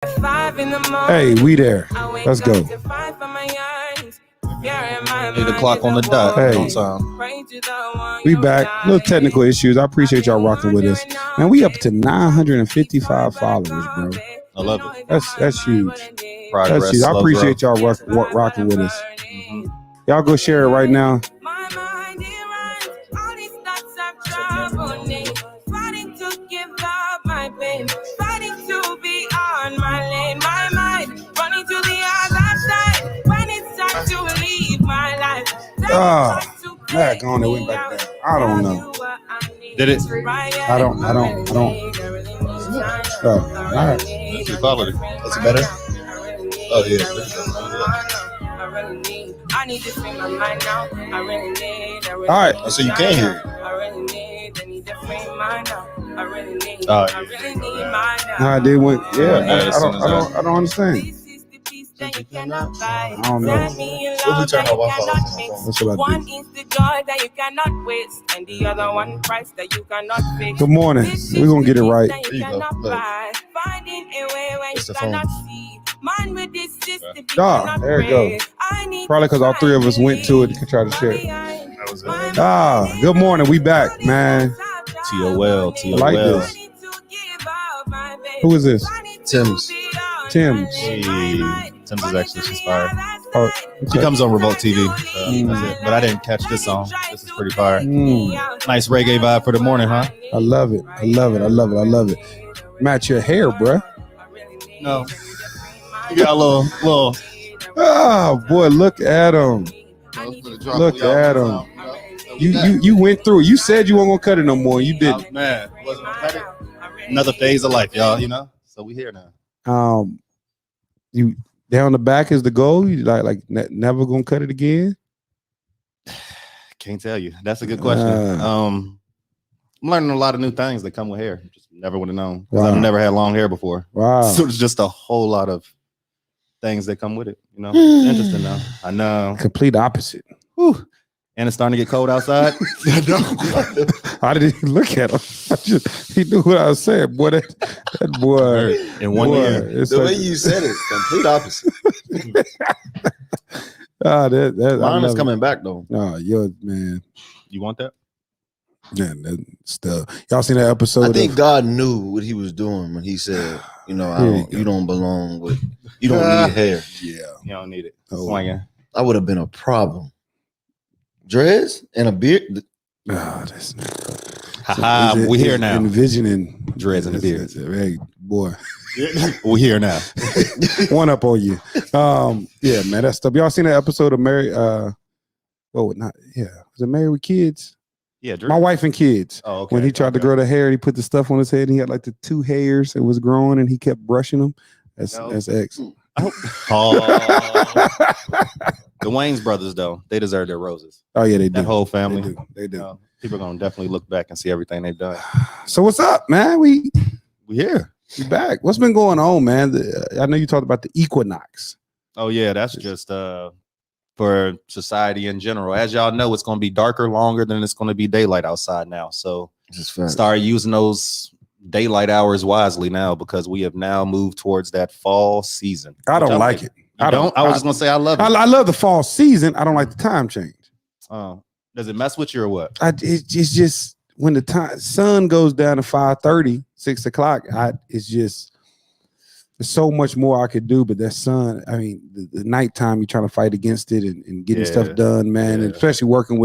Hey, we there. Let's go. 8 o'clock on the dot. Hey. On time. We back. Little technical issues. I appreciate y'all rocking with us. Man, we up to 955 followers, bro. I love it. That's huge. Progress. That's huge. I slow appreciate growth. y'all rocking with us. Y'all go share it right now. Man, gone and went back there. I don't know. Did it? I don't. All right. That's quality. That's better. Oh yeah. All right. Oh, so you can hear it. Oh, Nah, they went. Yeah. Yeah, I don't understand. I don't know. What if we turn our Wi-Fi off? That's what I One do. is the joy that you cannot waste, and the other one price that you cannot fix. Good morning. We're gonna get it right. There you go. Look. Finding a way where It's you the phone. cannot see. Man with this system, you Ah, cannot there it goes. break. I need Probably because all three of us went to it to try to share it. That was it. Good morning. We back, man. TOL. I like this. Who is this? Tim's. Tim's. Hey, Tim's is actually she's fire. Oh, She comes on Remote TV. That's it. But I didn't catch this song. This is pretty fire. Nice reggae vibe for the morning, huh? I love it. I love it. Match your hair, bruh. No. You got a little. Oh boy, look at him. Look at him. You went through it. You said you weren't gonna cut it no more. You didn't. Oh, man, wasn't gonna cut it. Another phase of life, y'all. You know. So we here now. You down the back is the goal. You never gonna cut it again. Can't tell you. That's a good question. I'm learning a lot of new things that come with hair. Just never would have known. Wow. I've never had long hair before. Wow. So it's just a whole lot of things that come with it. You know, interesting though. I know. Complete opposite. Whew. And it's starting to get cold outside. I didn't even look at him. He knew what I was saying. Boy, that boy. In one year. It's The way like, you said it, complete opposite. Mine is coming back though. No, yo, man. You want that? Man, that stuff. Y'all seen that episode? I think God knew what he was doing when he said, you don't belong with, you don't need hair. Yeah. You don't need it. Oh. Swinging. I would have been a problem. Dreads and a beard. That's Haha, we here now. Envisioning Dreads and a beard. Hey, boy. We here now. One up on you. Yeah, man, that stuff. Y'all seen that episode of Married? Was it Married with Kids? Yeah, My Wife and Kids. Oh, okay. When he tried to grow the hair, he put the stuff on his head. And he had like the two hairs that was growing, and he kept brushing them. That's X. Oh. The Wayans brothers, though, they deserve their roses. Oh yeah, they do. That whole family. They do. People are gonna definitely look back and see everything they've done. So what's up, man? We here. We back. What's been going on, man? I know you talked about the Equinox. Oh yeah, that's just for society in general. As y'all know, it's gonna be darker longer than it's gonna be daylight outside now. So start using those daylight hours wisely now, because we have now moved towards that fall season. I don't like it. I was just gonna say I love it. I love the fall season. I don't like the time change. Does it mess with you or what? It's just when the sun goes down to 5:30, 6 o'clock. It's just there's so much more I could do, but that sun. I mean, the nighttime you're trying to fight against it and getting stuff done, man. And especially working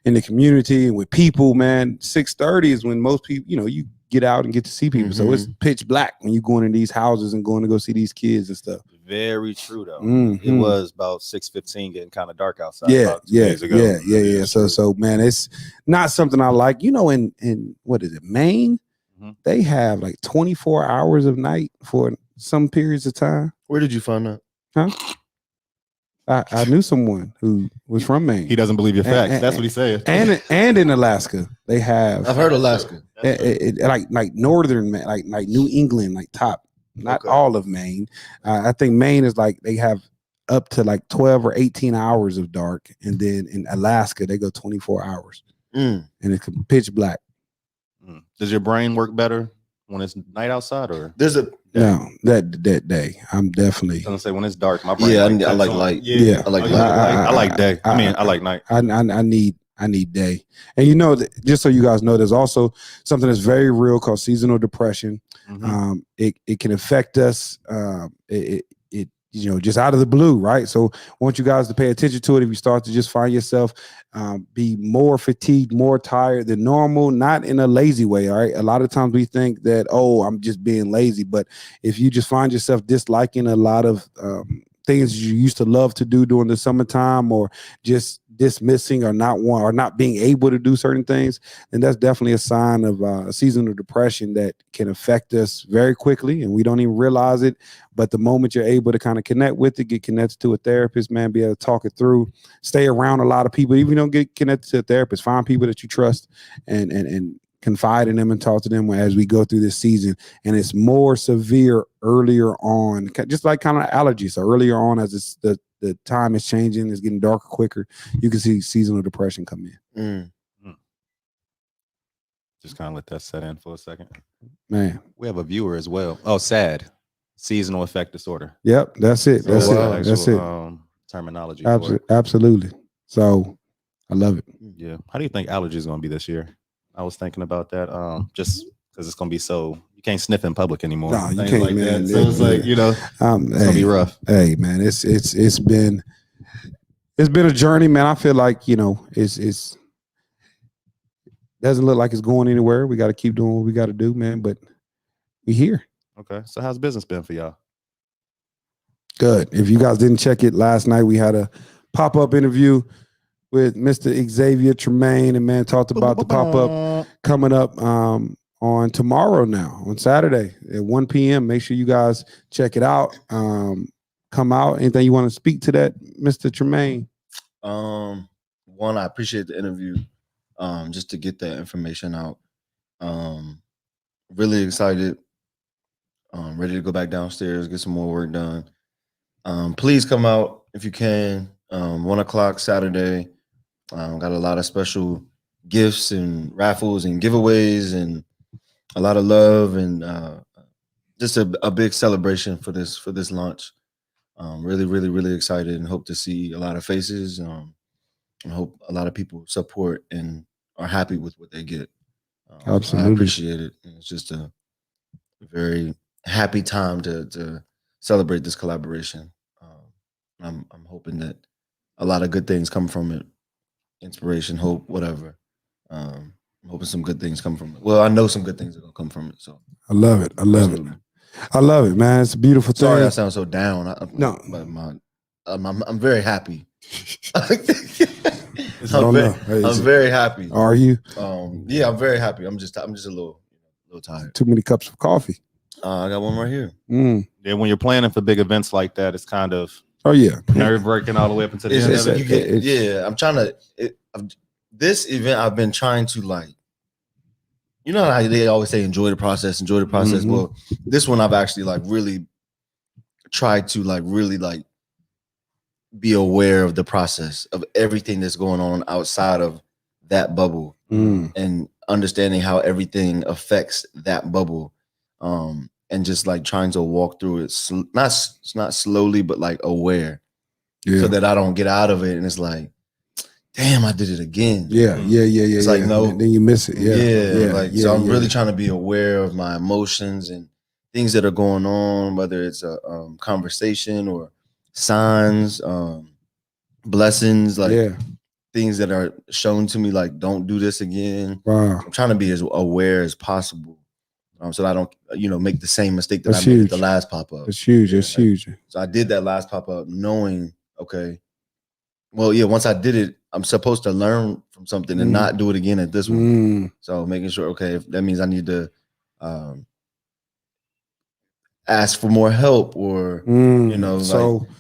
in the community and with people, man. 6:30 is when most people, you get out and get to see people. So it's pitch black when you're going in these houses and going to go see these kids and stuff. Very true though. It was about 6:15 getting kind of dark outside. Yeah. Yeah. So man, it's not something I like. In what is it, Maine? They have like 24 hours of night for some periods of time. Where did you find that? Huh? I knew someone who was from Maine. He doesn't believe your facts. That's what he said. And in Alaska, they have. I've heard Alaska. Like northern, like New England, like top. Not all of Maine. I think Maine is like they have up to like 12 or 18 hours of dark, and then in Alaska they go 24 hours, and it's pitch black. Does your brain work better when it's night outside, or there's No, that day. I'm definitely. I was gonna say when it's dark, my brain. Yeah, like I like on. light. Yeah. I like Oh, light. I like day. I like night. I need day. And you know, just so you guys know, there's also something that's very real called seasonal depression. Mm-hmm. It can affect us. It you know, just out of the blue, right? So I want you guys to pay attention to it. If you start to just find yourself be more fatigued, more tired than normal, not in a lazy way, all right? A lot of times we think that, oh, I'm just being lazy. But if you just find yourself disliking a lot of things you used to love to do during the summertime, or just dismissing or not being able to do certain things, then that's definitely a sign of a seasonal depression that can affect us very quickly, and we don't even realize it. But the moment you're able to kind of connect with it, get connected to a therapist, man, be able to talk it through, stay around a lot of people, even if you don't get connected to a therapist, find people that you trust and confide in them and talk to them as we go through this season. And it's more severe earlier on, just like kind of allergies. So earlier on, as the time is changing, it's getting darker quicker, you can see seasonal depression come in. Just kind of let that set in for a second. Man, we have a viewer as well. Oh, SAD, seasonal affect disorder. Yep, that's it. That's it. Actual, that's it. Terminology. Absolutely. So I love it. Yeah. How do you think allergies is going to be this year? I was thinking about that. Just because it's going to be so, you can't sniff in public anymore. No, you can't, like man. That. So it's like, you know, it's going to be rough. Hey, man, it's been a journey, man. I feel like, you know, it's doesn't look like it's going anywhere. We got to keep doing what we got to do, man. But we here. Okay. So how's business been for y'all? Good. If you guys didn't check it last night, we had a pop-up interview with Mr. Xavier Tremaine, and man talked about the pop-up coming up on tomorrow now, on Saturday at 1 p.m. Make sure you guys check it out. Come out. Anything you want to speak to that, Mr. Tremaine? One, I appreciate the interview. Just to get that information out. Really excited. Ready to go back downstairs, get some more work done. Please come out if you can. 1 o'clock Saturday. Got a lot of special gifts and raffles and giveaways and a lot of love and just a big celebration for this launch. Really, really, really excited and hope to see a lot of faces. I hope a lot of people support and are happy with what they get. Absolutely. I appreciate it. It's just a very happy time to celebrate this collaboration. I'm hoping that a lot of good things come from it. Inspiration, hope, whatever. I'm hoping some good things come from it. Well, I know some good things are gonna come from it. So I love it. I love it. I love it, man. It's a beautiful thing. Sorry, I sound so down. No, but I'm very happy. I'm very happy. Are you? Yeah, I'm very happy. I'm just a little tired. Too many cups of coffee. I got one right here. Yeah, when you're planning for big events like that, it's kind of nerve-wracking all the way up until the end of it. Yeah, I'm trying to. This event, I've been trying to like. You know how they always say enjoy the process. Mm-hmm. Well, this one I've actually like really tried to like really like be aware of the process of everything that's going on outside of that bubble and understanding how everything affects that bubble. And just like trying to walk through it, not slowly, but like aware, so that I don't get out of it and it's like, damn, I did it again. Yeah. It's like no, and then you miss it. So I'm really trying to be aware of my emotions and things that are going on, whether it's a conversation or signs, blessings, like things that are shown to me, like don't do this again. Wow. I'm trying to be as aware as possible. So that I don't, make the same mistake that I made at the last pop-up. It's huge. It's huge. So I did that last pop-up knowing, okay, well, yeah, once I did it, I'm supposed to learn from something and not do it again at this one. So making sure, okay, if that means I need to ask for more help or,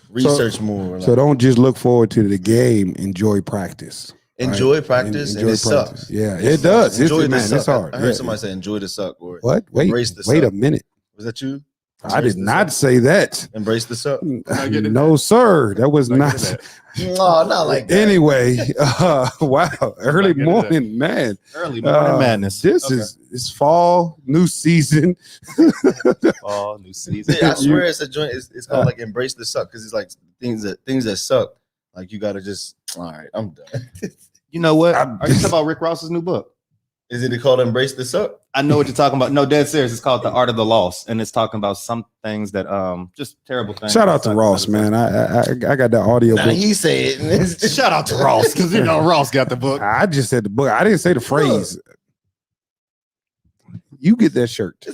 research more. So don't just look forward to the game. Enjoy practice. Enjoy practice, and it sucks. Yeah, it does. It's hard. I heard somebody say enjoy the suck or what? Wait a minute. Was that you? I did not say that. Embrace the suck. No, sir. That was not. No, not like that. Anyway, wow. Early morning, man. Early morning madness. This is it's fall, new season. Fall, new season. I swear it's a joint. It's called like Embrace the Suck, because it's like things that suck. Like you gotta just, all right, I'm done. You know what? Are you talking about Rick Ross's new book? Is it called Embrace the Suck? I know what you're talking about. No, dead serious. It's called The Art of the Loss, and it's talking about some things that just terrible things. Shout out to Ross, man. I got that audio book. He said it. Shout out to Ross, because Ross got the book. I just said the book. I didn't say the phrase. You get that shirt.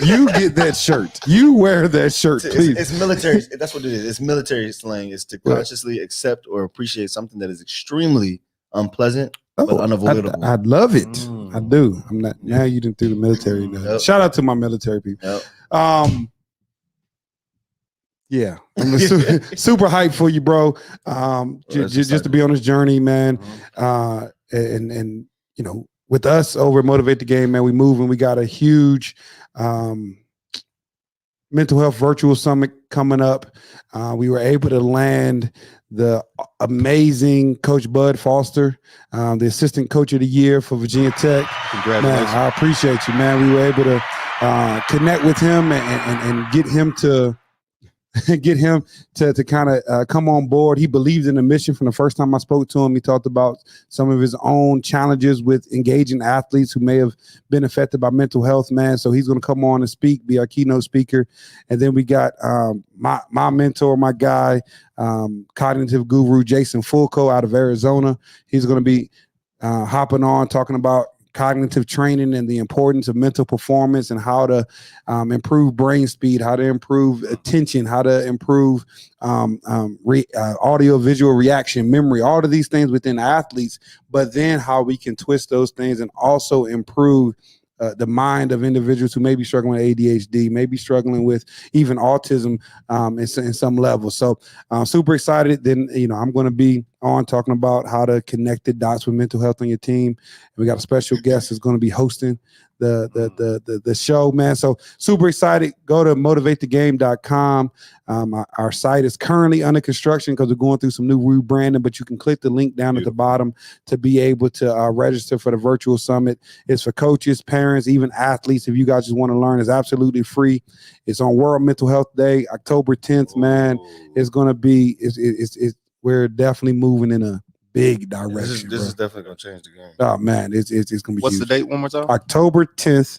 You get that shirt. You wear that shirt, please. It's military. That's what it is. It's military slang. It's to consciously accept or appreciate something that is extremely unpleasant but unavoidable. I love it. I do. I'm not. Now you didn't do the military. Yep. Shout out to my military people. Yep. Yeah, I'm super hyped for you, bro. Just to be on this journey, man. And you know, with us over at Motivate the Game, man, we move and we got a huge mental health virtual summit coming up. We were able to land the amazing Coach Bud Foster, the assistant coach of the year for Virginia Tech. Congratulations. Man, I appreciate you, man. We were able to connect with him and get him to kind of come on board. He believed in the mission from the first time I spoke to him. He talked about some of his own challenges with engaging athletes who may have been affected by mental health, man. So he's going to come on and speak, be our keynote speaker. And then we got my mentor, my guy, cognitive guru, Jason Fulco out of Arizona. He's going to be hopping on, talking about cognitive training and the importance of mental performance and how to improve brain speed, how to improve attention, how to improve audio visual reaction, memory, all of these things within athletes, but then how we can twist those things and also improve the mind of individuals who may be struggling with ADHD, may be struggling with even autism in some level. So super excited. Then, you know, I'm going to be on talking about how to connect the dots with mental health on your team. And we got a special guest that's going to be hosting the show, man. So super excited. Go to motivatethegame.com. Our site is currently under construction because we're going through some new rebranding, but you can click the link down at the bottom to be able to register for the virtual summit. It's for coaches, parents, even athletes. If you guys just want to learn, it's absolutely free. It's on World Mental Health Day, October 10th, man. It's going to be, we're definitely moving in a big direction. This is definitely going to change the game. Oh, man, it's going to be What's huge. the date one more time? October 10th,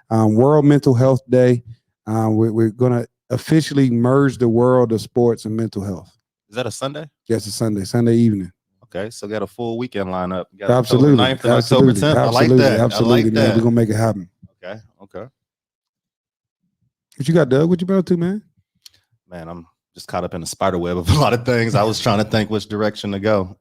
World Mental Health Day. We're going to officially merge the world of sports and mental health. Is that a Sunday? Yes, it's Sunday evening. Okay, so got a full weekend lineup. Got Absolutely. October 9th and October 10th. I like that. Absolutely, I like man. that. We're going to make it happen. Okay. What you got, Doug? What you been up to, man? Man, I'm just caught up in the spider web of a lot of things. I was trying to think which direction to go.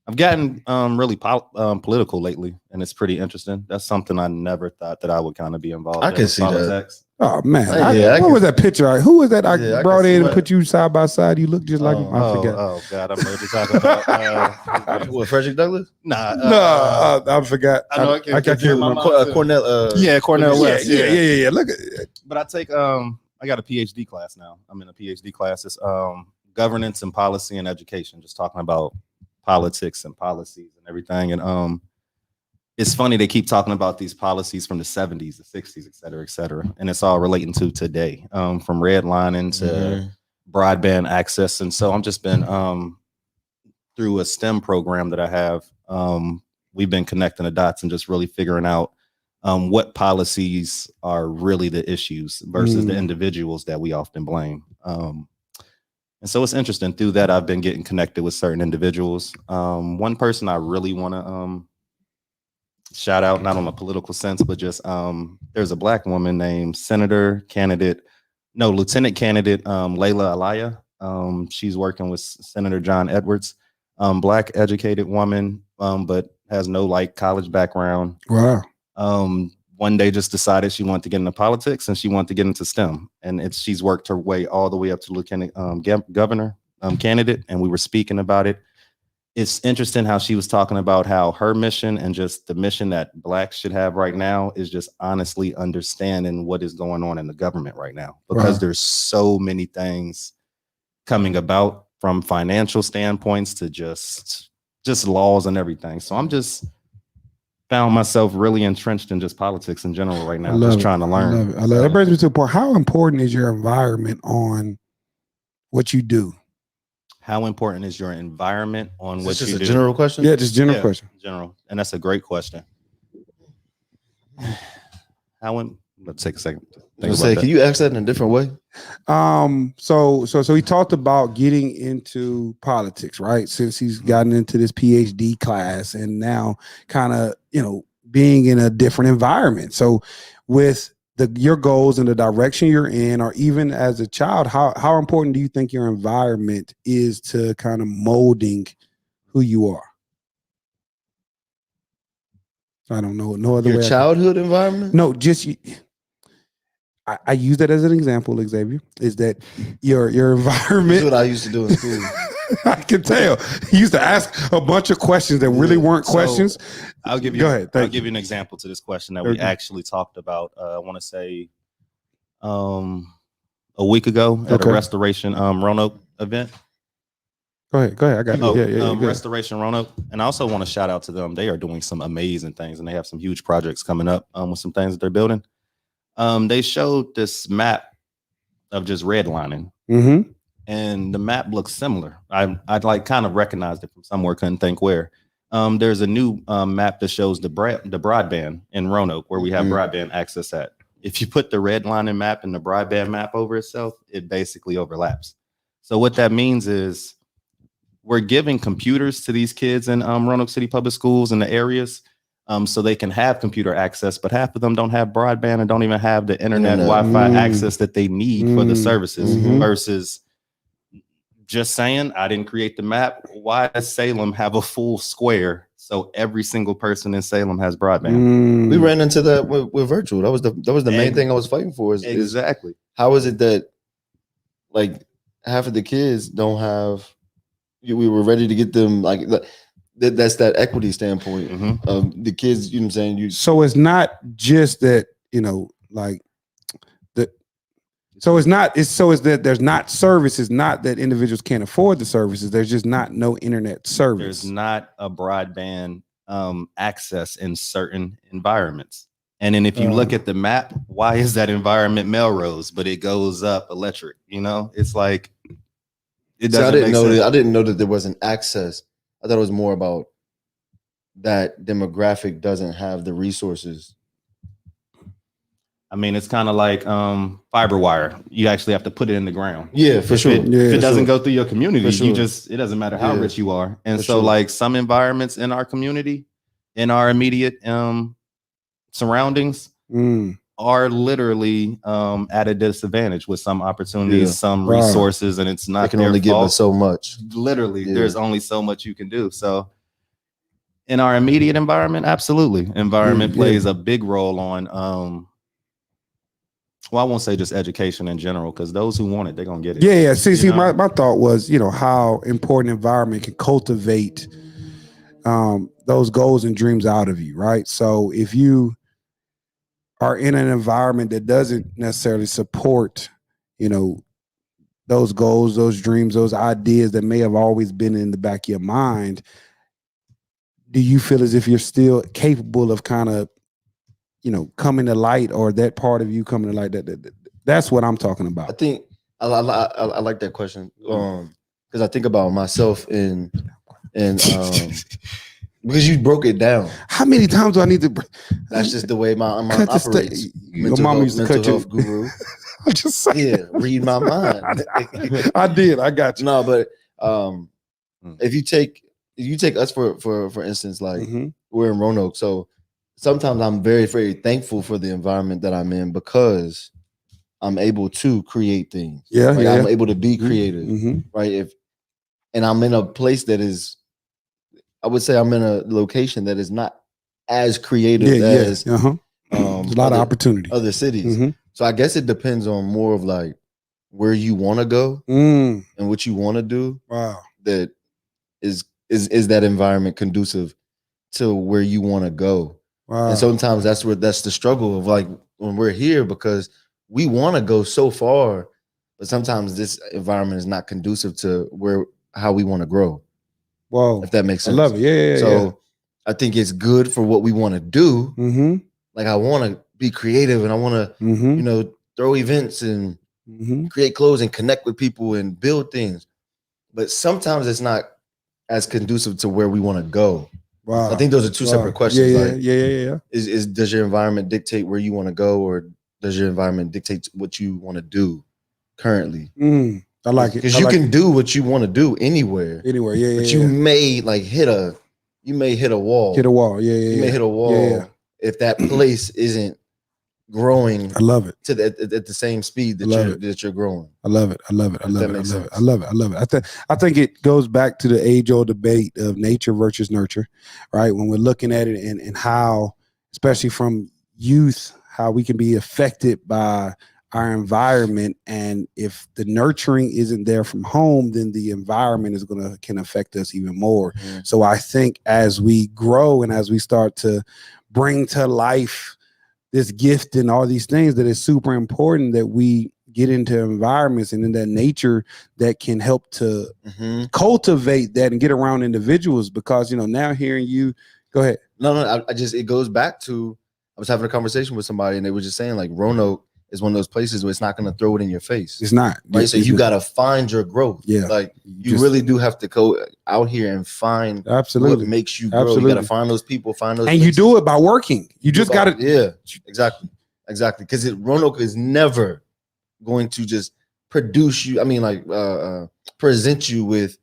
I've gotten really political lately, and it's pretty interesting. That's something I never thought that I would kind of be involved in. I can see that. Oh, man. What was that picture? Who was that I brought in and put you side by side? You look just like him. I forgot. Oh, God. I know what you're talking about. What, Frederick Douglass? Nah. I forgot. I know. I can't remember. Cornell. Cornell West. Yeah. Look at it. But I take I got a PhD class now. I'm in a PhD class. It's governance and policy and education, just talking about politics and policies and everything. And it's funny they keep talking about these policies from the 70s, the 60s, et cetera, and it's all relating to today, from redlining to broadband access. And so I'm just been through a STEM program that I have. We've been connecting the dots and just really figuring out what policies are really the issues versus the individuals that we often blame. And so it's interesting. Through that, I've been getting connected with certain individuals. One person I really want to shout out, not on a political sense, but just there's a Black woman named Lieutenant candidate Layla Alaya. She's working with Senator John Edwards, Black educated woman, but has no college background. Wow. One day just decided she wanted to get into politics and she wanted to get into STEM. And she's worked her way all the way up to lieutenant governor candidate. And we were speaking about it. it's interesting how she was talking about how her mission and just the mission that Blacks should have right now is just honestly understanding what is going on in the government right now, because there's so many things coming about, from financial standpoints to just laws and everything. So I'm just found myself really entrenched in just politics in general right now, just trying to learn. I love it. That brings me to a point. How important is your environment on what you do? How important is your environment on what you do? Just a general question? Yeah, just general question. General. And that's a great question. Let's take a second. Can you ask that in a different way? So he talked about getting into politics, right? Since he's gotten into this PhD class and now kind of, being in a different environment. So with your goals and the direction you're in, or even as a child, how important do you think your environment is to kind of molding who you are? I don't know. No other way. Your childhood environment? No, just I use that as an example, Xavier, is that your environment. That's what I used to do in school. I can tell. He used to ask a bunch of questions that really weren't questions. I'll give you. Go ahead. I'll give you an example to this question that we actually talked about. I want to say, a week ago at a Restoration Roanoke event. Go ahead. I got it. Yeah. Restoration Roanoke, and I also want to shout out to them. They are doing some amazing things, and they have some huge projects coming up with some things that they're building. They showed this map of just redlining. Mm-hmm. And the map looks similar. I'd like kind of recognized it from somewhere, couldn't think where. There's a new map that shows the broadband in Roanoke, where we have broadband access at. If you put the redlining map and the broadband map over itself, it basically overlaps. So what that means is we're giving computers to these kids in Roanoke City Public Schools in the areas, so they can have computer access, but half of them don't have broadband and don't even have the internet Wi-Fi access that they need for the services. Versus just saying, I didn't create the map. Why does Salem have a full square so every single person in Salem has broadband? We ran into that with virtual. That was the main thing I was fighting for. Exactly. How is it that like half of the kids don't have? We were ready to get them like that's that equity standpoint of the kids. You know what I'm saying? So it's not just that So it's that there's not services, not that individuals can't afford the services. There's just no internet service. There's not a broadband access in certain environments. And then if you look at the map, why is that environment Melrose, but it goes up electric? It's like it doesn't. I didn't know that there wasn't access. I thought it was more about that demographic doesn't have the resources. I mean, it's kind of like fiber wire. You actually have to put it in the ground. Yeah, for sure. If it doesn't go through your community, it doesn't matter how rich you are. And so like some environments in our community, in our immediate surroundings are literally at a disadvantage with some opportunities, some resources, and it's not. They can only give us so much. Literally, there's only so much you can do. So in our immediate environment, absolutely. Environment plays a big role on well, I won't say just education in general, because those who want it, they're gonna get it. Yeah. See, my thought was, how important environment can cultivate those goals and dreams out of you, right? So if you are in an environment that doesn't necessarily support, those goals, those dreams, those ideas that may have always been in the back of your mind, do you feel as if you're still capable of kind of coming to light, or that part of you coming to light? That's what I'm talking about. I think I like that question because I think about myself and because you broke it down. How many times do I need to? That's just the way my mind operates. Your mama used to cut you. Guru. I'm just saying. Yeah, read my mind. I did. I got you. No, but if you take us for instance, like we're in Roanoke, so. Sometimes I'm very, very thankful for the environment that I'm in because I'm able to create things. Yeah, right? I'm able to be creative, right? And I'm in a place that is, I would say I'm in a location that is not as creative as there's a lot of opportunity. Other cities. So I guess it depends on more of like where you want to go and what you want to do. Wow, that is is that environment conducive to where you want to go? Wow. And sometimes that's the struggle of like when we're here, because we want to go so far, but sometimes this environment is not conducive to how we want to grow. Whoa. If that makes sense. I love it. Yeah. So I think it's good for what we want to do. Mm-hmm. Like I want to be creative and I want to, Mm-hmm. throw events and create clothes and connect with people and build things. But sometimes it's not as conducive to where we want to go. Wow. I think those are two separate questions. Yeah. Is does your environment dictate where you want to go, or does your environment dictate what you want to do currently? I like it. Because you can do what you want to do anywhere. Anywhere, yeah. But you may like hit a wall. Hit a wall, yeah. You may hit a wall if that place isn't growing. I love it. At the same speed that you're growing. I love it. I love it. I think it goes back to the age-old debate of nature versus nurture, right? When we're looking at it and how, especially from youth, how we can be affected by our environment, and if the nurturing isn't there from home, then the environment can affect us even more. So I think as we grow and as we start to bring to life this gift and all these things, that it's super important that we get into environments and in that nature that can help to cultivate that and get around individuals. Because now hearing you go ahead. No, it goes back to, I was having a conversation with somebody and they were just saying like Roanoke is one of those places where it's not going to throw it in your face. It's not. Right. So you got to find your growth. Yeah. Like you really do have to go out here and find what makes you grow. You got to find those people, find those. And places. you do it by working. You just got to. Yeah, exactly. Because Roanoke is never going to just produce you. I mean, like present you with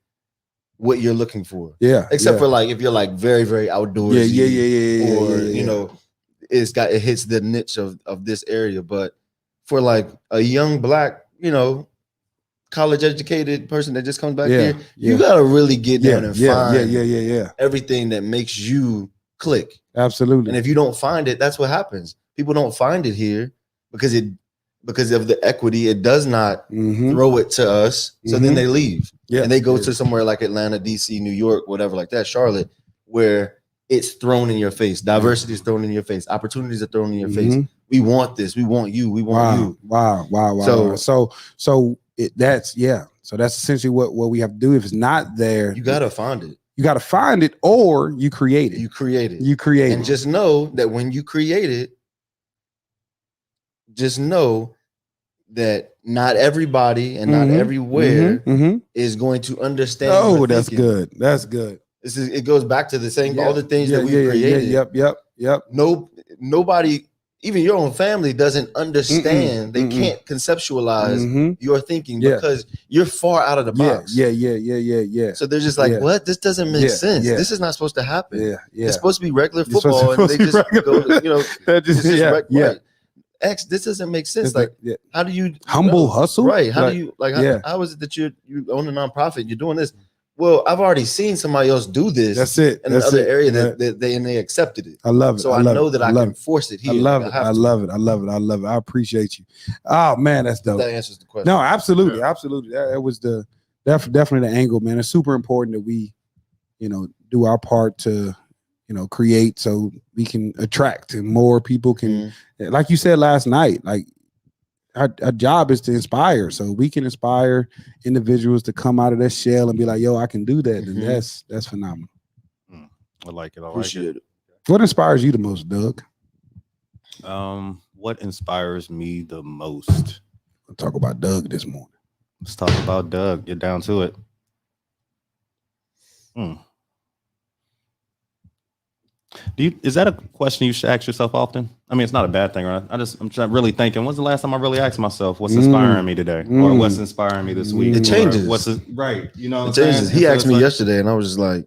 what you're looking for. Yeah. Except for like, if you're like very, very outdoorsy. Yeah. Or, it hits the niche of this area. But for like a young Black, college educated person that just comes back here, you gotta really get down and find everything that makes you click. Absolutely. And if you don't find it, that's what happens. People don't find it here because of the equity. It does not throw it to us. So then they leave. And they go to somewhere like Atlanta, DC, New York, whatever like that, Charlotte, where it's thrown in your face. Diversity is thrown in your face. Opportunities are thrown in your face. We want this. We want you. We want you. Wow. So that's essentially what we have to do. If it's not there, you gotta find it. You gotta find it, or you create it. You create it. And just know that when you create it, just know that not everybody and not everywhere is going to understand. Oh, that's good. That's good. It goes back to the same all the things that we created. Yep. Nobody, even your own family, doesn't understand. They can't conceptualize your thinking because you're far out of the box. Yeah. So they're just like, what? This doesn't make sense. This is not supposed to happen. It's supposed to be regular football, and they just go, right. X, this doesn't make sense. Like, how do you humble hustle? Right. How do you how is it that you own a nonprofit? You're doing this. Well, I've already seen somebody else do this. That's it. In another area that they accepted it. I love it. So I know that I can force it here. I love it. I love it. I appreciate you. Oh man, that's dope. That answers the question. No, absolutely. That was definitely the angle, man. It's super important that we, do our part to, create so we can attract and more people can, like you said last night, like our job is to inspire, so we can inspire individuals to come out of their shell and be like, yo, I can do that. And that's phenomenal. I like it. Appreciate it. What inspires you the most, Doug? What inspires me the most? We'll talk about Doug this morning. Let's talk about Doug. Get down to it. Is that a question you should ask yourself often? I mean, it's not a bad thing, right? I'm really thinking, when's the last time I really asked myself what's inspiring me today, or what's inspiring me this week? It changes. Right? It changes. He asked me yesterday, and I was just like,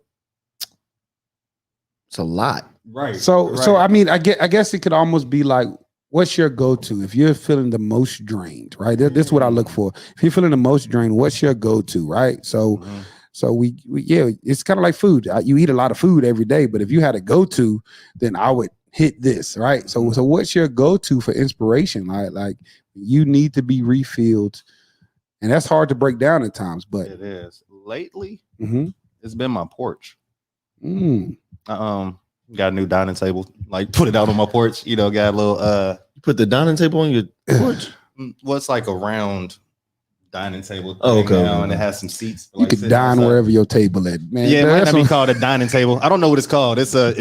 it's a lot. Right. So I mean, I guess it could almost be like, what's your go-to if you're feeling the most drained, right? This is what I look for. If you're feeling the most drained, what's your go-to, right? So. So we it's kind of like food. You eat a lot of food every day, but if you had a go-to, then I would hit this, right? So what's your go-to for inspiration? Like you need to be refilled, and that's hard to break down at times. But it is. Lately, It's been my porch. Mm. Got a new dining table. Like put it out on my porch. You know, got a little. You put the dining table on your porch. What's like a round dining table? Okay. Now, and it has some seats. You could dine wherever your table at, man. Yeah, it might not be called a dining table. I don't know what it's called. It's a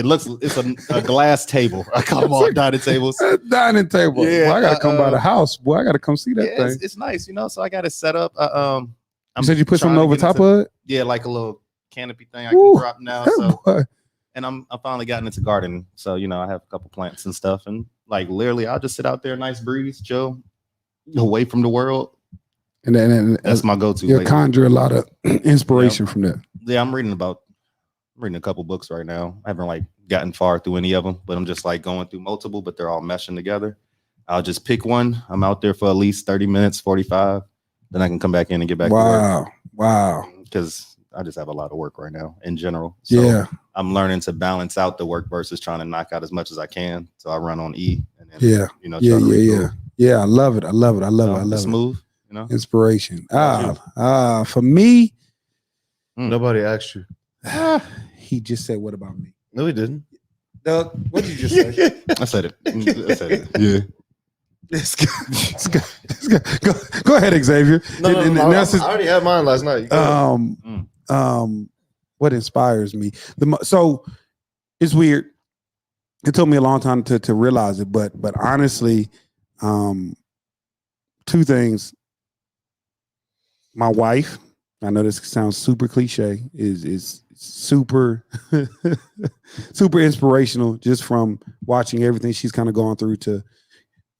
glass table. I call them all dining tables. A dining table. Yeah, Boy, I gotta come by the house. Boy, I gotta come see that thing. It's nice, you know. So I got it set up. You said you put something over top of it? Yeah, like a little canopy thing I can drop now. So boy. and I finally gotten into gardening. So, you know, I have a couple plants and stuff. And like literally I'll just sit out there, nice breeze, chill, away from the world. And then that's my go-to. You conjure a lot of inspiration from that. Yeah, I'm reading a couple books right now. I haven't like gotten far through any of them, but I'm just like going through multiple, but they're all meshing together. I'll just pick one. I'm out there for at least 30 minutes, 45. Then I can come back in and get back to work. Wow. Because I just have a lot of work right now in general. So yeah. I'm learning to balance out the work versus trying to knock out as much as I can. So I run on E. And then, you know, yeah. I love it. I love it. Smooth. You know, inspiration. For me, nobody asked you. He just said, "What about me?" No, he didn't. Doug, what did you just say? I said it. Yeah. Go ahead, Xavier. No, I already had mine last night. What inspires me? So it's weird. It took me a long time to realize it, but honestly, two things. My wife, I know this sounds super cliche, is super super inspirational just from watching everything she's kind of gone through to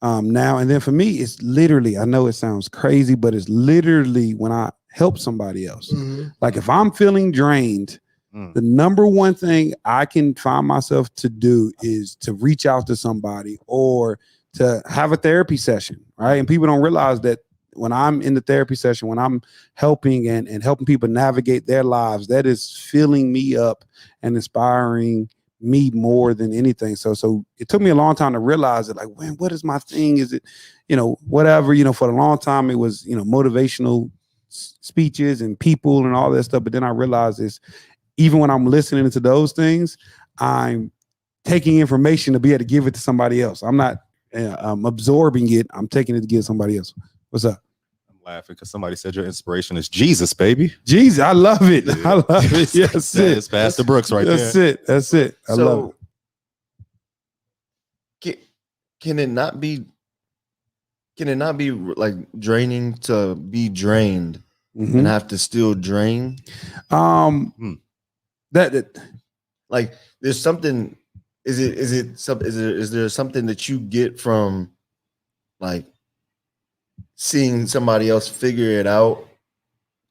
now. And then for me, it's literally, I know it sounds crazy, but it's literally when I help somebody else. Mm-hmm. Like if I'm feeling drained, the number one thing I can find myself to do is to reach out to somebody or to have a therapy session, right? And people don't realize that when I'm in the therapy session, when I'm helping and helping people navigate their lives, that is filling me up and inspiring me more than anything. So it took me a long time to realize it. Like, man, what is my thing? Is it, whatever, for a long time, it was, motivational speeches and people and all that stuff. But then I realized is even when I'm listening to those things, I'm taking information to be able to give it to somebody else. I'm not absorbing it. I'm taking it to give somebody else. What's up? I'm laughing because somebody said your inspiration is Jesus, baby. Jesus, I love it. Yeah. I love it. Yes, it's Pastor Brooks right there. That's it. I love it. Can it not be like draining to be drained and have to still drain? That like there's something. Is there something that you get from like seeing somebody else figure it out?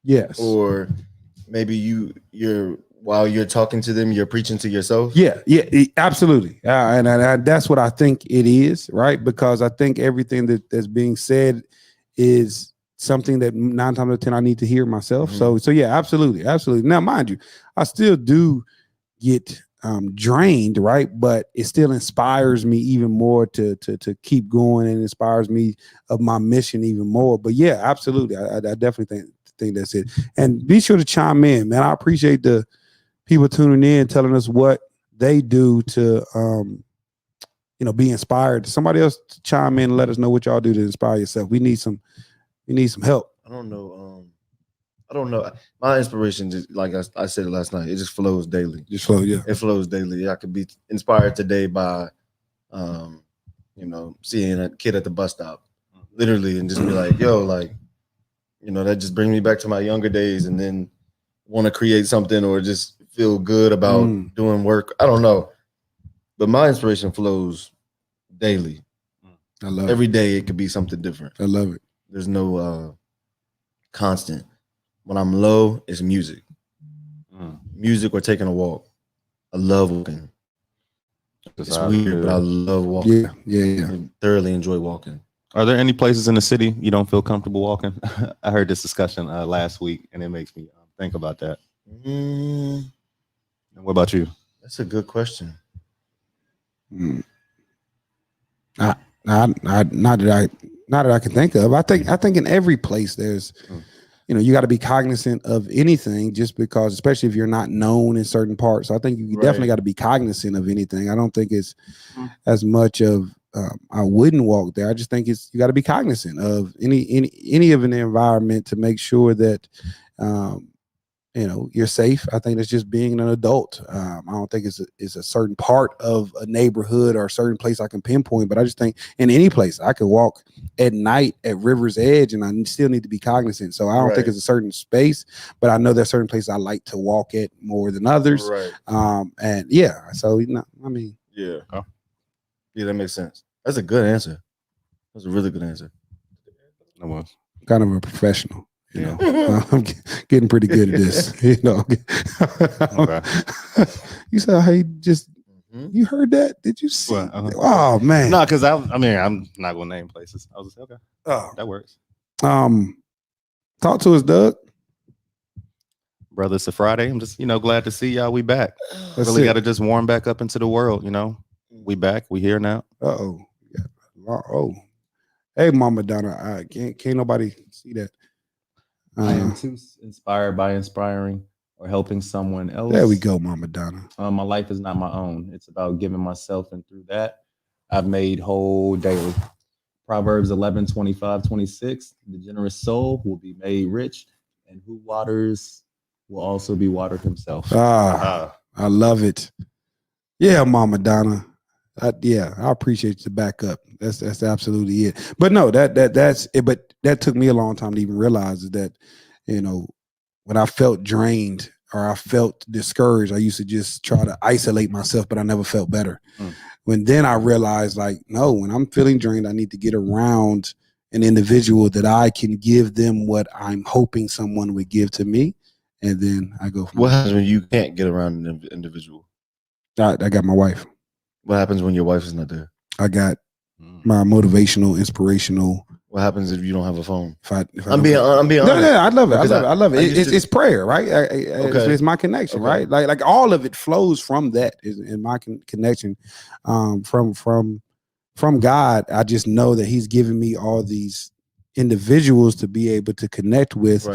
Yes. Or maybe you're while you're talking to them, you're preaching to yourself. Yeah, absolutely. And that's what I think it is, right? Because I think everything that's being said is something that 9 times out of 10 I need to hear myself. So yeah, absolutely. Now, mind you, I still do get drained, right? But it still inspires me even more to keep going, and inspires me of my mission even more. But yeah, absolutely. I definitely think that's it. And be sure to chime in, man. I appreciate the people tuning in, telling us what they do to be inspired. Somebody else to chime in and let us know what y'all do to inspire yourself. We need some help. I don't know. My inspiration, just like I said it last night, it just flows daily. Just flow, yeah. It flows daily. I could be inspired today by, seeing a kid at the bus stop, literally, and just be like, yo, like, that just brings me back to my younger days, and then want to create something or just feel good about doing work. I don't know, but my inspiration flows daily. I love every day. It could be something different. I love it. There's no constant. When I'm low, it's music. Music or taking a walk. I love walking. It's weird, but I love walking. Yeah. I thoroughly enjoy walking. Are there any places in the city you don't feel comfortable walking? I heard this discussion last week, and it makes me think about that. And what about you? That's a good question. Not that I can think of. I think in every place there's, you got to be cognizant of anything just because, especially if you're not known in certain parts. So I think you definitely got to be cognizant of anything. I don't think it's as much of I wouldn't walk there. I just think you got to be cognizant of any of an environment to make sure that you're safe. I think that's just being an adult. I don't think it's a certain part of a neighborhood or a certain place I can pinpoint, but I just think in any place I could walk at night at River's Edge and I still need to be cognizant. So I don't think it's a certain space, but I know there's certain places I like to walk at more than others. Right. And yeah, so I mean, yeah, that makes sense. That's a good answer. That's a really good answer. Kind of a professional. I'm getting pretty good at this. Okay. You said, hey, you heard that? Did you see? Oh man, no, because I'm not gonna name places. I was just okay. Oh, that works. Talk to us, Doug. Brother, it's a Friday. I'm just glad to see y'all. We back. Really got to just warm back up into the world. We back. We here now. Oh, hey, Mama Donna. Can't nobody see that. I am too inspired by inspiring or helping someone else. There we go, Mama Donna. My life is not my own. It's about giving myself, and through that, I've made whole daily. Proverbs 11:25-26. The generous soul will be made rich, and who waters will also be watered himself. I love it. Yeah, Mama Donna. I appreciate the backup. That's absolutely it. But no, that's it. But that took me a long time to even realize that, when I felt drained or I felt discouraged, I used to just try to isolate myself, but I never felt better. When then I realized, no, when I'm feeling drained, I need to get around an individual that I can give them what I'm hoping someone would give to me. And then I go. What happens when you can't get around an individual? I got my wife. What happens when your wife is not there? I got my motivational, inspirational. What happens if you don't have a phone? I'm being honest. No, I love it. I love it. It's prayer, right? It's my connection, right? Like all of it flows from that. In my connection, from God. I just know that He's given me all these individuals to be able to connect with,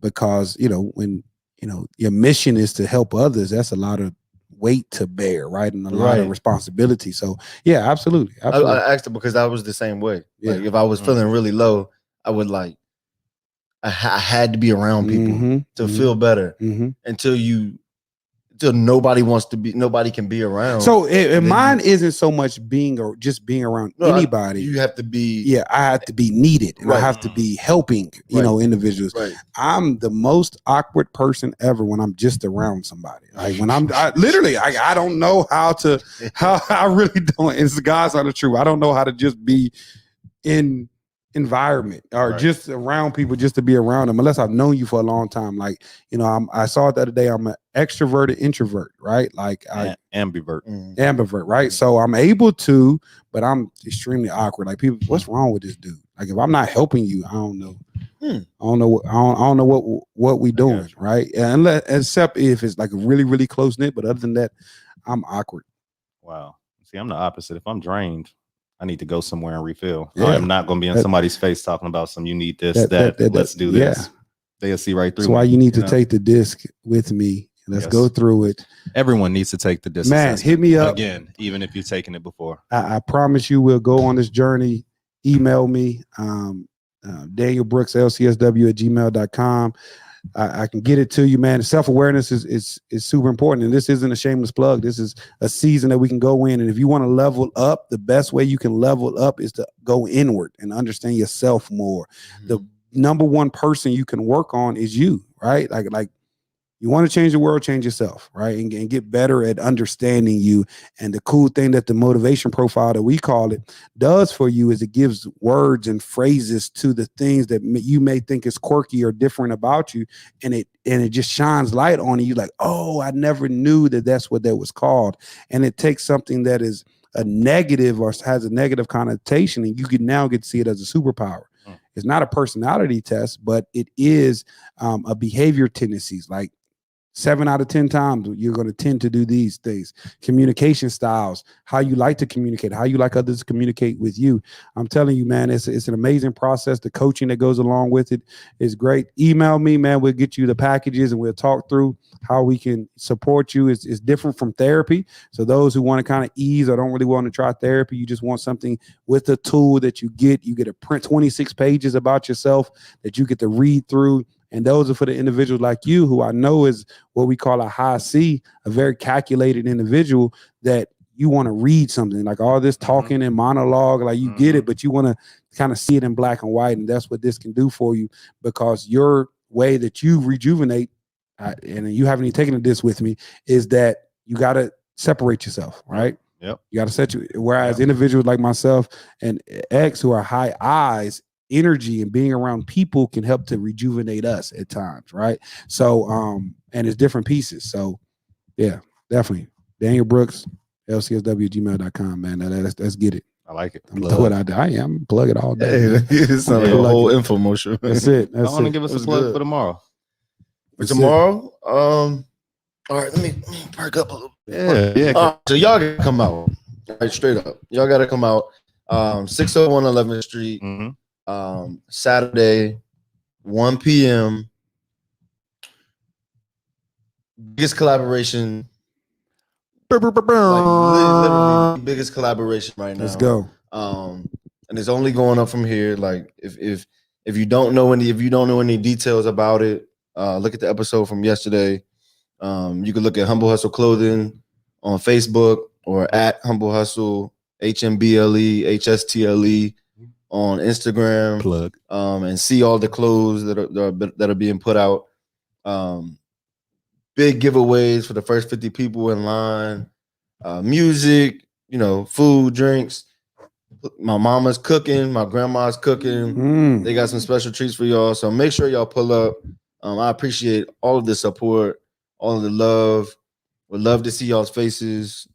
because when your mission is to help others, that's a lot of weight to bear, right? And a lot of responsibility. So yeah, absolutely. I asked it because I was the same way. Yeah. Like if I was feeling really low, I would I had to be around people to feel better until nobody can be around. So mine isn't so much being around anybody. You have to be. Yeah, I have to be needed, and I have to be helping. Individuals. Right. I'm the most awkward person ever when I'm just around somebody. Like when I don't know how I really don't. It's the God's not the truth. I don't know how to just be in environment or just around people just to be around them unless I've known you for a long time. Like, I saw it the other day. I'm an extroverted introvert, right? Like ambivert, right? So I'm able to, but I'm extremely awkward. Like people, what's wrong with this dude? Like if I'm not helping you, I don't know. I don't know what we doing, right? Except if it's like a really, really close knit. But other than that, I'm awkward. Wow. See, I'm the opposite. If I'm drained, I need to go somewhere and refill. Yeah. I'm not going to be in somebody's face talking about you need this, let's do this. Yeah. They'll see right through. That's why you need to take the disc with me. Let's go through it. Everyone needs to take the disc. Man, hit me up again, even if you've taken it before. I promise you we'll go on this journey. Email me, Daniel Brooks, lcsw@gmail.com. I can get it to you, man. Self-awareness is super important. And this isn't a shameless plug. This is a season that we can go in. And if you want to level up, the best way you can level up is to go inward and understand yourself more. The number one person you can work on is you, right? Like you want to change the world, change yourself, right? And get better at understanding you. And the cool thing that the motivation profile that we call it does for you is it gives words and phrases to the things that you may think is quirky or different about you. And it just shines light on you like, oh, I never knew that's what that was called. And it takes something that is a negative or has a negative connotation and you can now get to see it as a superpower. It's not a personality test, but it is a behavior tendencies like 7 out of 10 times, you're going to tend to do these things. Communication styles, how you like to communicate, how you like others to communicate with you. I'm telling you, man, it's an amazing process. The coaching that goes along with it is great. Email me, man. We'll get you the packages and we'll talk through how we can support you. It's different from therapy. So those who want to kind of ease or don't really want to try therapy, you just want something with a tool that you get a print 26 pages about yourself that you get to read through. And those are for the individuals like you, who I know is what we call a high C, a very calculated individual, that you want to read something like all this talking and monologue, like you get it, but you want to kind of see it in black and white. And that's what this can do for you, because your way that you rejuvenate, and you haven't even taken this with me, is that you got to separate yourself, right? Yep. You got to set you. Whereas individuals like myself and X, who are high I's, energy and being around people can help to rejuvenate us at times, right? So and it's different pieces. So yeah, definitely Daniel Brooks, lcsw@gmail.com, man. Let's get it. I like it. I'm gonna throw it out there. I am plug it all day. Hey, it's not like a whole infomercial. That's it. I want to give us a plug for tomorrow. For tomorrow, all right, let me perk up a little. Yeah. So y'all gotta come out. All right, straight up. Y'all gotta come out. 601 11th Street. Saturday, 1 p.m. Biggest collaboration. Like, literally biggest collaboration right now. Let's go. And it's only going up from here. Like if you don't know any details about it, look at the episode from yesterday. You can look at Humble Hustle Clothing on Facebook, or at Humble Hustle HMBLE HSTLE on Instagram. Plug. And see all the clothes that are being put out. Big giveaways for the first 50 people in line. Music, food, drinks. My mama's cooking, my grandma's cooking. They got some special treats for y'all. So make sure y'all pull up. I appreciate all of the support, all of the love. Would love to see y'all's faces.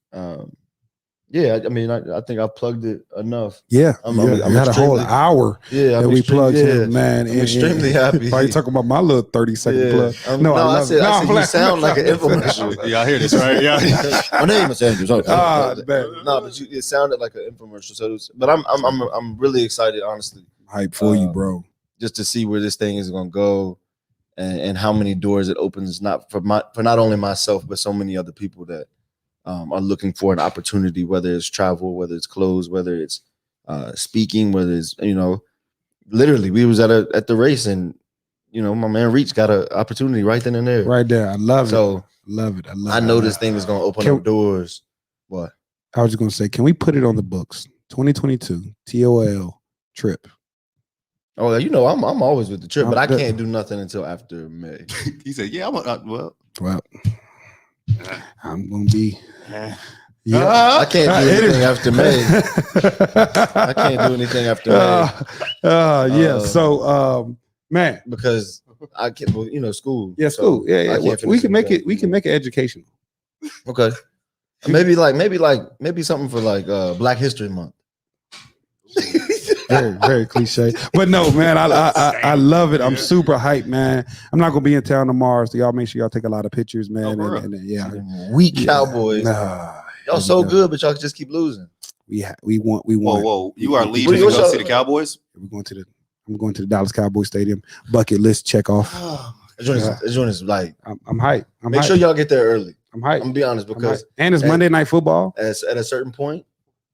Yeah, I mean, I think I plugged it enough. Yeah, I'm had a whole hour that we plugged him, man. I'm extremely happy. Why you talking about my little 30-second plug? I said you sound like an infomercial. Yeah, I hear this, right? Yeah. My name is Andrew. But it sounded like an infomercial. So, but I'm really excited, honestly. Hype for you, bro. Just to see where this thing is gonna go, and how many doors it opens, not only myself, but so many other people that are looking for an opportunity, whether it's travel, whether it's clothes, whether it's speaking, whether it's literally we was at the race, and my man Reach got an opportunity right then and there. Right there. I love it. So love it. I know this thing is gonna open up doors. What? I was just gonna say, can we put it on the books? 2022 TOL trip. Oh, I'm always with the trip, but I can't do nothing until after May. He said, "Yeah, well, I'm gonna be." Yeah, I can't do anything after May. I can't do anything after May. Yeah. So, man, because I can't. School. Yeah, school. So yeah. We can make it. We can make it educational. Okay. Maybe something for like Black History Month. Very, very cliche, but no, man, I love it. I'm super hyped, man. I'm not gonna be in town tomorrow, so y'all make sure y'all take a lot of pictures, man. Weak Cowboys. Y'all so good, but y'all just keep losing. We want. Whoa! You are leaving to go see the Cowboys? I'm going to the Dallas Cowboys Stadium. Bucket list check off. Is like I'm hyped. Make sure y'all get there early. I'm hyped. I'm gonna be honest, because and it's Monday Night Football. At a certain point,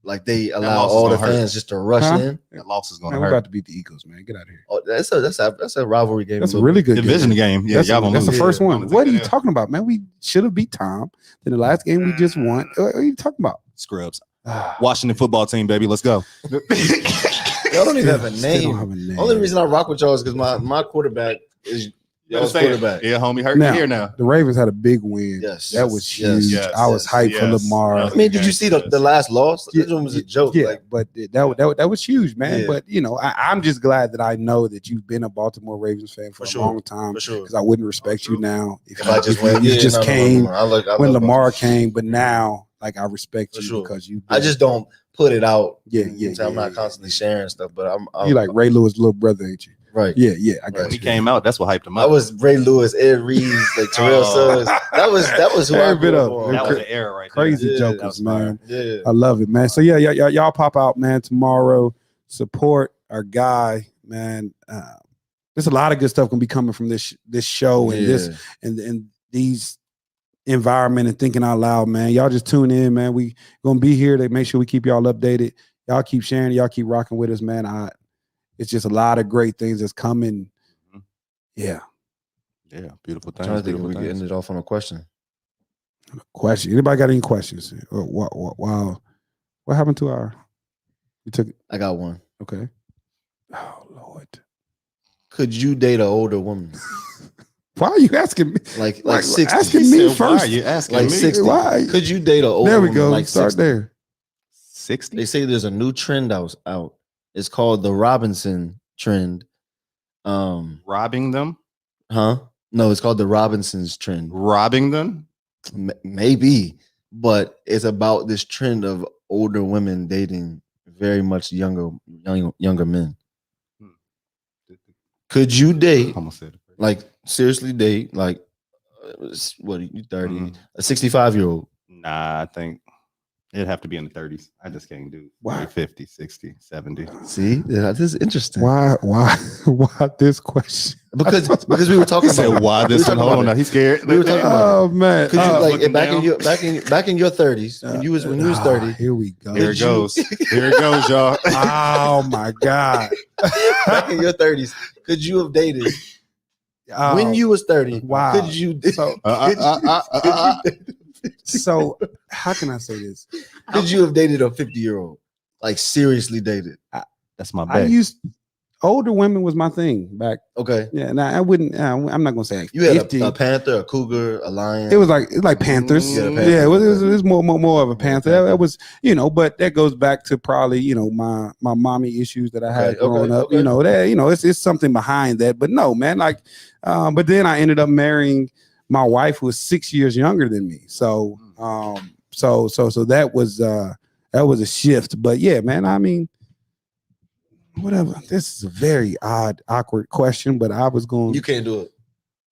like they allow all the fans just to rush in. That loss is going to hurt. hurt. We're about to beat the Eagles, man. Get out of here. Oh, that's a rivalry game. That's a really good division game. Yeah, that's the first one. What are you talking about, man? We should have beat Tom. Then the last game we just won. What are you talking about? Scrubs. Washington football team, baby. Let's go. Y'all don't even have a name. Only reason I rock with y'all is because my quarterback is y'all's quarterback. Yeah, homie, hurt me here now. The Ravens had a big win. Yes, that was huge. I was hyped for Lamar. I mean, did you see the last loss? This one was a joke. Yeah, but that was huge, man. Yeah. But I'm just glad that I know that you've been a Baltimore Ravens fan for a long time. For sure, because I wouldn't respect you now if you just came when Lamar came. But now, like, I respect you because you. I just don't put it out. Yeah. I'm not constantly sharing stuff, but I'm you like Ray Lewis' little brother, ain't you? Right. Yeah, I got Right. When he you. came out, that's what hyped him I up. was Ray Lewis, Ed Reeves, like Terrell Oh. Suggs. That was who I Every bit grew of up it. on. That was Cra- the era right there. Crazy Yeah, jokers, that was man. Yeah. I love it, man. So yeah, y'all pop out, man, tomorrow. Support our guy, man. There's a lot of good stuff gonna be coming from this show and this and these environment and thinking out loud, man. Y'all just tune in, man. We gonna be here to make sure we keep y'all updated. Y'all keep sharing, y'all keep rocking with us, man. It's just a lot of great things that's coming. Yeah. Yeah, beautiful I'm trying to things. think if Beautiful we things. getting it off on a question. Question. Anybody got any questions? Wow. What happened to our? You took. I got one. Okay. Oh Lord. Could you date an older woman? Why are you asking me? Like 60? Asking me Said, why first. are you asking Like me? 60. Why? Could you date an older There we woman go. like Start 60? there. 60? They say there's a new trend out. It's called the Robinson trend. Robbing them? Huh? No, it's called the Robinsons trend. Robbing them? Maybe, but it's about this trend of older women dating very much younger men. Could you date, Almost said it. like seriously date, like what are you 30, Mhm. a 65-year-old? Nah, I think it'd have to be in the 30s. I just can't do Why? 50, 60, 70. See, yeah, this is interesting. Why this question? Because we were talking He said, about why we this were one? talking Hold about on now. He's scared. We were talking about Oh man. Could you like looking back in down. your 30s when you was 30? Here we go. Here it goes. Here it goes, y'all. Oh my God. Back in your 30s, could you have dated when you was 30? Wow. Could you? So so how can I say this? Could you have dated a 50-year-old? Like seriously dated? That's my I bet. used older women was my thing back. Okay. Yeah, now I wouldn't. I'm not gonna say like You had 50. a panther, a cougar, a lion. It was like Panthers. Yeah, Yeah, Panthers, it was okay. more of a Panther. Panther. That was, but that goes back to probably, my mommy issues that I had growing up. okay. It's something behind that. But no, man, but then I ended up marrying my wife who was 6 years younger than me. So so that was a shift. But yeah, man, I mean, whatever. This is a very awkward question, but I was going. You can't do it.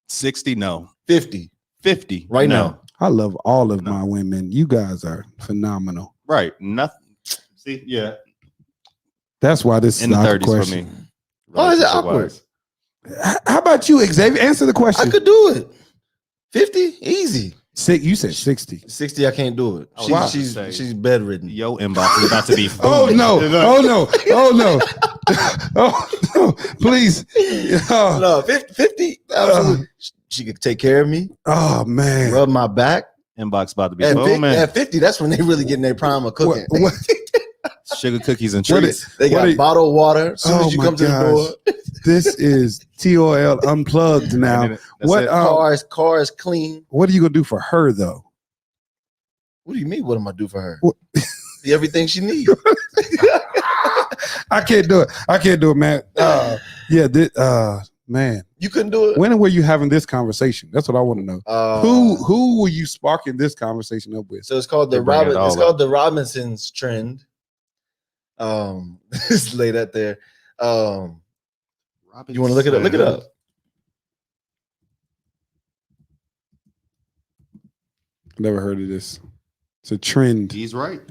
60, no. 50 right now. now. I love all of No. my women. You guys are phenomenal. Right. Nothing. See, yeah. That's why this In is the an 30s awkward question. for me. Why is it Relationship-wise. How about you, Xavier? Answer the question. I could do it. 50 easy. You said 60. 60 I can't do it. I was about to She's say- she's bedridden. Yo, inbox is about to be Oh booming. no! Oh no! Oh no! Oh no! Please! Oh, No, 50 absolutely. She could take care of me, oh, man! rub my back. Inbox about to be At booming. 50, that's when they really get in their prime of cooking. What- Sugar cookies and What treats. They got bottled water as soon Oh as you my come to the door. This is TOL unplugged now. And then that's What? it. Cars clean. What are you gonna do for her though? What do you mean? What am I do for her? What- See everything she needs. I can't do it, man. Man. You couldn't do it. When were you having this conversation? That's what I want to know. Who were you sparking this conversation up with? So it's called the They bring it all It's called the Robinsons trend. Just lay that there. You want to look it up? Look it up. Never heard of this. It's a trend. He's right.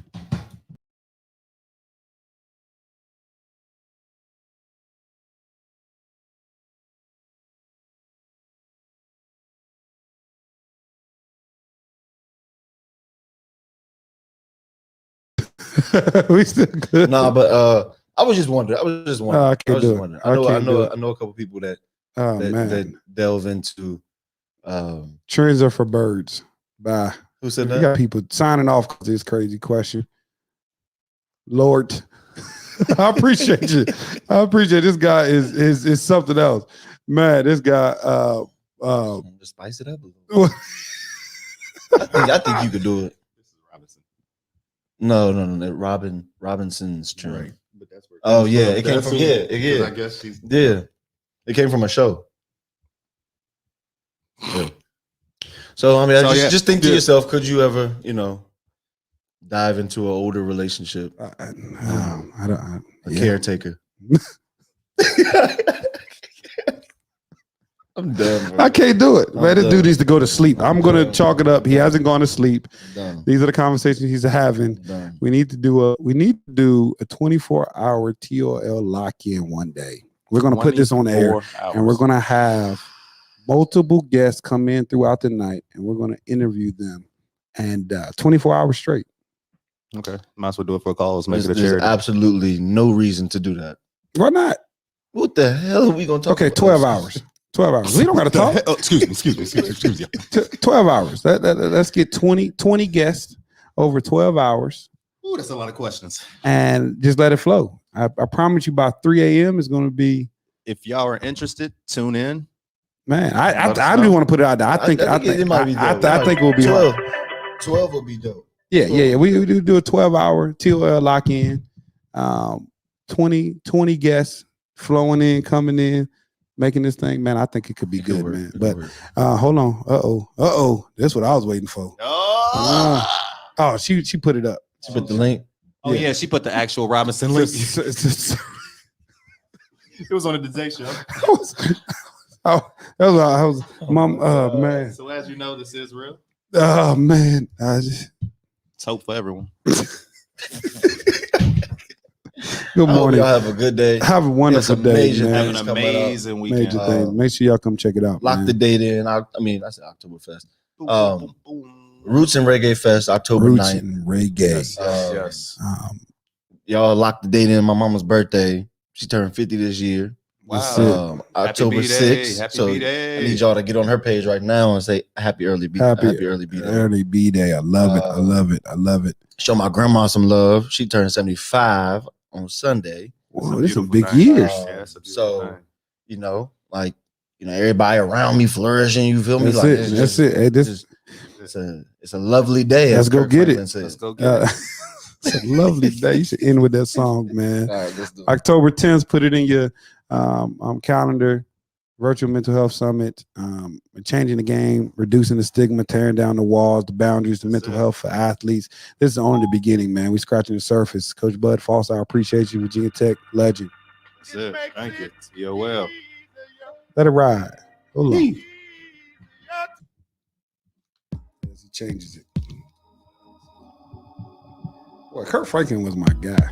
We still good. No, but I was just wondering. I can't do it. I can't do it. know a couple people that Oh that man, delve into. trends are for birds. Bye. Who said We that? got people signing off because this crazy question. Lord, I appreciate you. I appreciate this guy is something else, man. This guy. Just spice it up a little. I think you could do it. This is Robinson. No. Robinson's trend. Right. But that's where Oh yeah, it came That's from who- here. 'cause Yeah, I guess she's yeah. It came from a show. Yeah. So I mean, just think to yourself: could you ever, dive into an older relationship? I don't. A caretaker. I'm done. Bro. I can't do it, man. This done. dude needs to go to sleep. I'm gonna chalk it up. He hasn't gone to sleep. Done. These are the conversations he's having. Done. We need to do a 24-hour TOL lock-in one day. We're gonna put this on the air, 24 hours. and we're gonna have multiple guests come in throughout the night, and we're gonna interview them, and 24 hours straight. Okay, might as well do it for a cause. Make it a There's charity. absolutely no reason to do that. Why not? What the hell are we gonna talk Okay, about? 12 hours. 12 hours. We don't gotta talk. Oh, excuse me. 12 hours. Let's get 20 guests over 12 hours Ooh, that's a lot of questions. and just let it flow. I promise you by 3 a.m. is going to be, If y'all are interested, tune in. man, I Let us just know. want to put it out there. I think it might be dope. I think it will be 12. hard. 12 will be dope. Yeah. We do a 12-hour TOL lock-in. 20 guests flowing in, coming in, making this thing. Man, I think it could be It could good, work. man. It could But work. hold on. Uh-oh. That's what I was waiting for. Oh, she put it up. She put the link. Oh yeah, she put the actual Robinson link. It was on the Today Show. I was mom. Oh man. So as you know, this is real. Oh man. It's hope for everyone. Good I hope morning. y'all have a good day. Have a wonderful some day, major man. Have an things coming up. amazing weekend. Major things. Make sure y'all come check it out. Lock man. the date in. I mean, I said Oktoberfest. Boom, Um, boom, boom. Roots and Reggae Fest, October Roots 9th. and reggae. Yes. Y'all lock the date in. My mama's birthday. She turned 50 this year. That's Wow. it. October B-Day. 6th. Happy So B-Day. I need y'all to get on her page right now and say happy early B. Happy early B day. Early B day. I love it. I love it. I love it. Show my grandma some love. She turned 75 on Sunday. Whoa, this some beautiful big thing. years. Yeah, it's a beautiful So, thing. you know, like, everybody around me flourishing. You feel me? That's Like, it. it's That's just- it. Hey, this. it's a lovely day. Let's as go Kirk get Franklin it. said. Let's go get it. It's a lovely day. You should end with that song, man. All right, let's do it. October 10th, put it in your calendar. Virtual Mental Health Summit, changing the game, reducing the stigma, tearing down the walls, the boundaries, the mental health for athletes. This is only the beginning, man. We scratching the surface. Coach Bud Foster, I appreciate you. Virginia Tech legend. That's it. Thank you. You're well. Let it ride. Hold on. As he changes it. Boy, Kurt Franklin was my guy.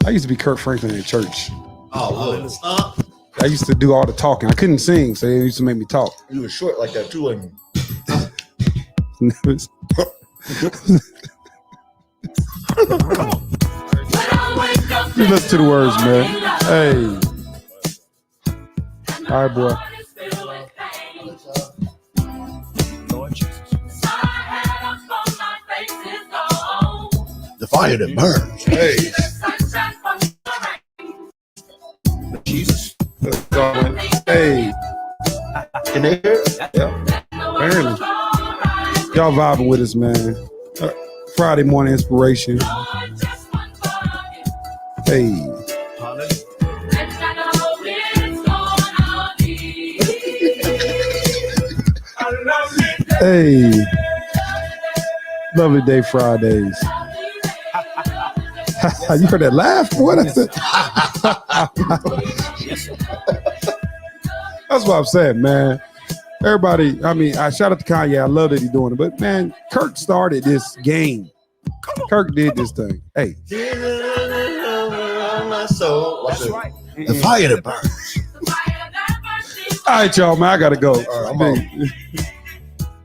I used to be Kurt Franklin at church. Oh, stop. I used to do all the talking. I couldn't sing, so they used to make me talk. You were short like that too, wasn't You listen to the words, man. Hey. All right, boy. The fire that burns. Hey. Jesus. Hey. Can they hear it? Apparently. Y'all vibing with us, man. Friday morning inspiration. Hey. Hey. Lovely day Fridays. You heard that laugh? What? That's what I'm saying, man. Everybody, I mean, I shout out to Kanye. I love that he's doing it. But man, Kirk started this game. Kirk did this thing. Hey. That's right. The fire that burns. All right, y'all, man. I gotta go. All right, I'm out.